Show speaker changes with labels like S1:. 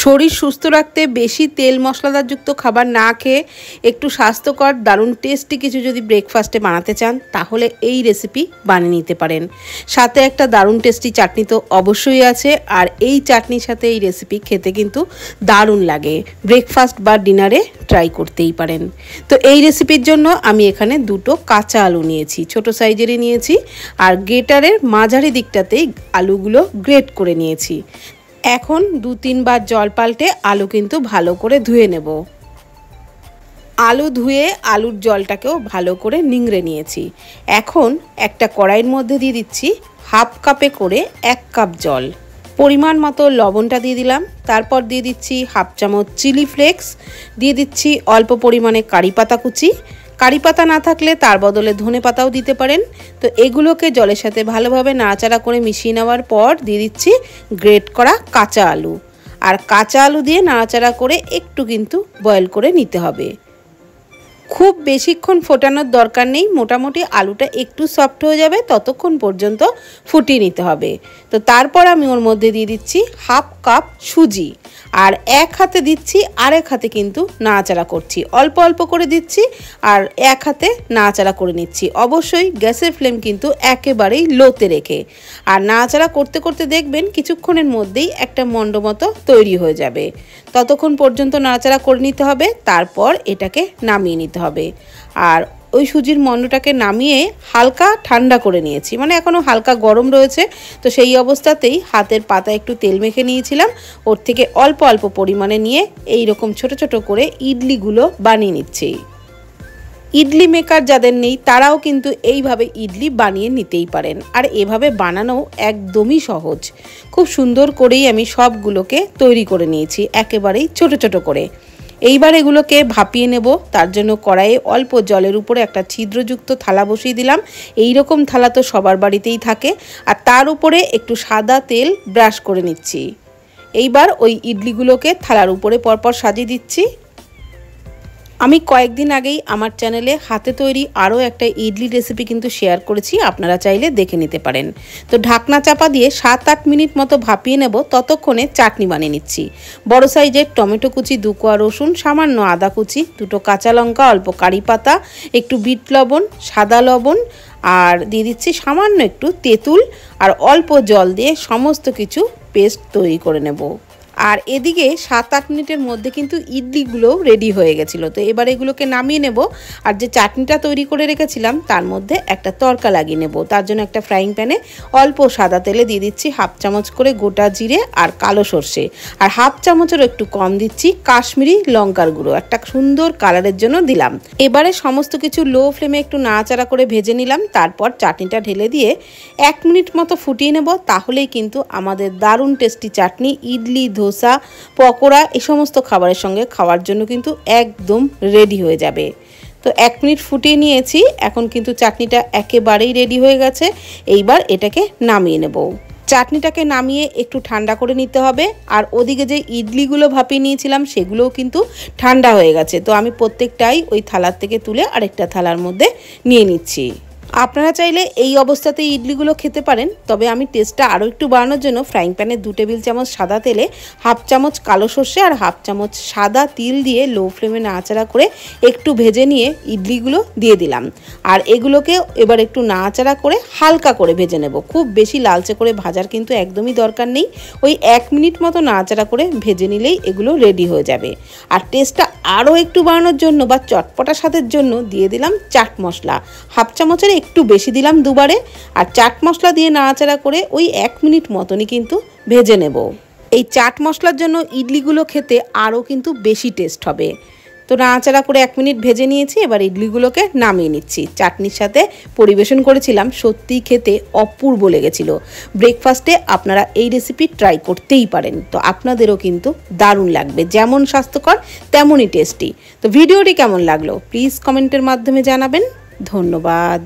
S1: শরীর সুস্থ রাখতে বেশি তেল মশলাদারযুক্ত খাবার না খেয়ে একটু স্বাস্থ্যকর দারুণ টেস্টি কিছু যদি ব্রেকফাস্টে বানাতে চান তাহলে এই রেসিপি বানিয়ে নিতে পারেন। সাথে একটা দারুণ টেস্টি চাটনি তো অবশ্যই আছে, আর এই চাটনির সাথে এই রেসিপি খেতে কিন্তু দারুণ লাগে। ব্রেকফাস্ট বা ডিনারে ট্রাই করতেই পারেন। তো এই রেসিপির জন্য আমি এখানে দুটো কাঁচা আলু নিয়েছি, ছোট সাইজেরই নিয়েছি, আর গ্রেটারের মাঝারি দিকটাতেই আলুগুলো গ্রেট করে নিয়েছি। এখন 2-3 বার জল পাল্টে আলু কিন্তু ভালো করে ধুয়ে নেব। আলু ধুয়ে আলুর জলটাকেও ভালো করে নিংড়ে নিয়েছি। এখন একটা কড়াইয়ের মধ্যে দিয়ে দিচ্ছি হাফ কাপে করে 1 কাপ জল। পরিমাণ মতো লবণটা দিয়ে দিলাম, তারপর দিয়ে দিচ্ছি হাফ চামচ চিলি ফ্লেক্স, দিয়ে দিচ্ছি অল্প পরিমাণে কারি পাতা কুচি। কারি পাতা না থাকলে তার বদলে ধনে পাতাও দিতে পারেন। তো এগুলোকে জলের সাথে ভালোভাবে নাড়াচাড়া করে মিশিয়ে নেওয়ার পর দিয়ে দিচ্ছি গ্রেট করা কাঁচা আলু। আর কাঁচা আলু দিয়ে নাড়াচাড়া করে একটু কিন্তু বয়েল করে নিতে হবে। খুব বেশিক্ষণ ফোটানোর দরকার নেই, মোটামুটি আলুটা একটু সফট হয়ে যাবে ততক্ষণ পর্যন্ত ফুটিয়ে নিতে হবে। তো তারপর আমি ওর মধ্যে দিয়ে দিচ্ছি হাফ কাপ সুজি, আর এক হাতে দিচ্ছি, আরেক হাতে কিন্তু নাড়াচাড়া করছি। অল্প অল্প করে দিচ্ছি আর এক হাতে নাড়াচাড়া করে নিচ্ছি। অবশ্যই গ্যাসের ফ্লেম কিন্তু একেবারেই লোতে রেখে, আর নাড়াচাড়া করতে করতে দেখবেন কিছুক্ষণের মধ্যেই একটা মণ্ড মতো তৈরি হয়ে যাবে। ততক্ষণ পর্যন্ত নাড়াচাড়া করে নিতে হবে, তারপর এটাকে নামিয়ে নিতে হবে। আর ওই সুজির মণ্ডটাকে নামিয়ে হালকা ঠান্ডা করে নিয়েছি, মানে এখনও হালকা গরম রয়েছে। তো সেই অবস্থাতেই হাতের পাতা একটু তেল মেখে নিয়েছিলাম, ওর থেকে অল্প অল্প পরিমাণে নিয়ে এই রকম ছোট ছোট করে ইডলিগুলো বানিয়ে নিচ্ছি। ইডলি মেকার যাদের নেই তারাও কিন্তু এইভাবে ইডলি বানিয়ে নিতেই পারেন, আর এভাবে বানানো একদমই সহজ। খুব সুন্দর করেই আমি সবগুলোকে তৈরি করে নিয়েছি, একেবারেই ছোট ছোট করে। এইবার এগুলোকে ভাপিয়ে নেব। তার জন্য কড়াইয়ে অল্প জলের উপরে একটা ছিদ্রযুক্ত থালা বসিয়ে দিলাম। এই রকম থালা তো সবার বাড়িতেই থাকে, আর তার উপরে একটু সাদা তেল ব্রাশ করে নিচ্ছি। এইবার ওই ইডলিগুলোকে থালার উপরে পরপর সাজিয়ে দিচ্ছি। আমি কয়েকদিন আগেই আমার চ্যানেলে হাতে তৈরি আরও একটা ইডলি রেসিপি কিন্তু শেয়ার করেছি, আপনারা চাইলে দেখে নিতে পারেন। তো ঢাকনা চাপা দিয়ে 7-8 মিনিট মতো ভাপিয়ে নেব, ততক্ষণে চাটনি বানিয়ে নিচ্ছি। বড় সাইজের টমেটো কুচি, 2 কোয়া রসুন, সামান্য আদা কুচি, 2টো কাঁচা লঙ্কা, অল্প কারি পাতা, একটু বিট লবণ, সাদা লবণ, আর দিয়ে দিচ্ছি সামান্য একটু তেঁতুল, আর অল্প জল দিয়ে সমস্ত কিছু পেস্ট তৈরি করে নেব। আর এদিকে 7-8 মিনিটের মধ্যে কিন্তু ইডলিগুলোও রেডি হয়ে গেছিলো। তো এবার এগুলোকে নামিয়ে নেব, আর যে চাটনিটা তৈরি করে রেখেছিলাম তার মধ্যে একটা তড়কা লাগিয়ে নেব। তার জন্য একটা ফ্রাইং প্যানে অল্প সাদা তেলে দিয়ে দিচ্ছি হাফ চামচ করে গোটা জিরে আর কালো সর্ষে, আর হাফ চামচেরও একটু কম দিচ্ছি কাশ্মীরি লঙ্কার গুঁড়ো, একটা সুন্দর কালারের জন্য দিলাম। এবারে সমস্ত কিছু লো ফ্লেমে একটু নাড়াচাড়া করে ভেজে নিলাম। তারপর চাটনিটা ঢেলে দিয়ে 1 মিনিট মতো ফুটিয়ে নেব। তাহলেই কিন্তু আমাদের দারুণ টেস্টি চাটনি ইডলি, ধোসা, পকোড়া এই সমস্ত খাবারের সঙ্গে খাওয়ার জন্য কিন্তু একদম রেডি হয়ে যাবে। তো 1 মিনিট ফুটিয়ে নিয়েছি, এখন কিন্তু চাটনিটা একেবারেই রেডি হয়ে গেছে। এইবার এটাকে নামিয়ে নেব। চাটনিটাকে নামিয়ে একটু ঠান্ডা করে নিতে হবে, আর ওদিকে যে ইডলিগুলো ভাপিয়ে নিয়েছিলাম সেগুলোও কিন্তু ঠান্ডা হয়ে গেছে। তো আমি প্রত্যেকটাই ওই থালার থেকে তুলে আরেকটা থালার মধ্যে নিয়ে নিচ্ছি। আপনারা চাইলে এই অবস্থাতে ইডলিগুলো খেতে পারেন, তবে আমি টেস্টটা আরও একটু বাড়ানোর জন্য ফ্রাইং প্যানে 2 টেবিল চামচ সাদা তেলে হাফ চামচ কালো সর্ষে আর হাফ চামচ সাদা তিল দিয়ে লো ফ্লেমে নাড়াচাড়া করে একটু ভেজে নিয়ে ইডলিগুলো দিয়ে দিলাম। আর এগুলোকে এবার একটু নাড়াচাড়া করে হালকা করে ভেজে নেব। খুব বেশি লালচে করে ভাজার কিন্তু একদমই দরকার নেই, ওই 1 মিনিট মতো নাড়াচাড়া করে ভেজে নিলেই এগুলো রেডি হয়ে যাবে। আর টেস্টটা আরও একটু বাড়ানোর জন্য বা চটপটা স্বাদের জন্য দিয়ে দিলাম চাট মশলা, হাফ চামচের একটু বেশি দিলাম দুবারে। আর চাট মশলা দিয়ে নাড়াচাড়া করে ওই 1 মিনিট মতনই কিন্তু ভেজে নেব। এই চাট মশলার জন্য ইডলিগুলো খেতে আরও কিন্তু বেশি টেস্ট হবে। তো নাড়াচাড়া করে 1 মিনিট ভেজে নিয়েছি, এবার ইডলিগুলোকে নামিয়ে নিচ্ছি। চাটনির সাথে পরিবেশন করেছিলাম, সত্যিই খেতে অপূর্ব লেগেছিল। ব্রেকফাস্টে আপনারা এই রেসিপি ট্রাই করতেই পারেন, তো আপনাদেরও কিন্তু দারুণ লাগবে। যেমন স্বাস্থ্যকর তেমনই টেস্টি। তো ভিডিওটি কেমন লাগলো প্লিজ কমেন্টের মাধ্যমে জানাবেন। ধন্যবাদ।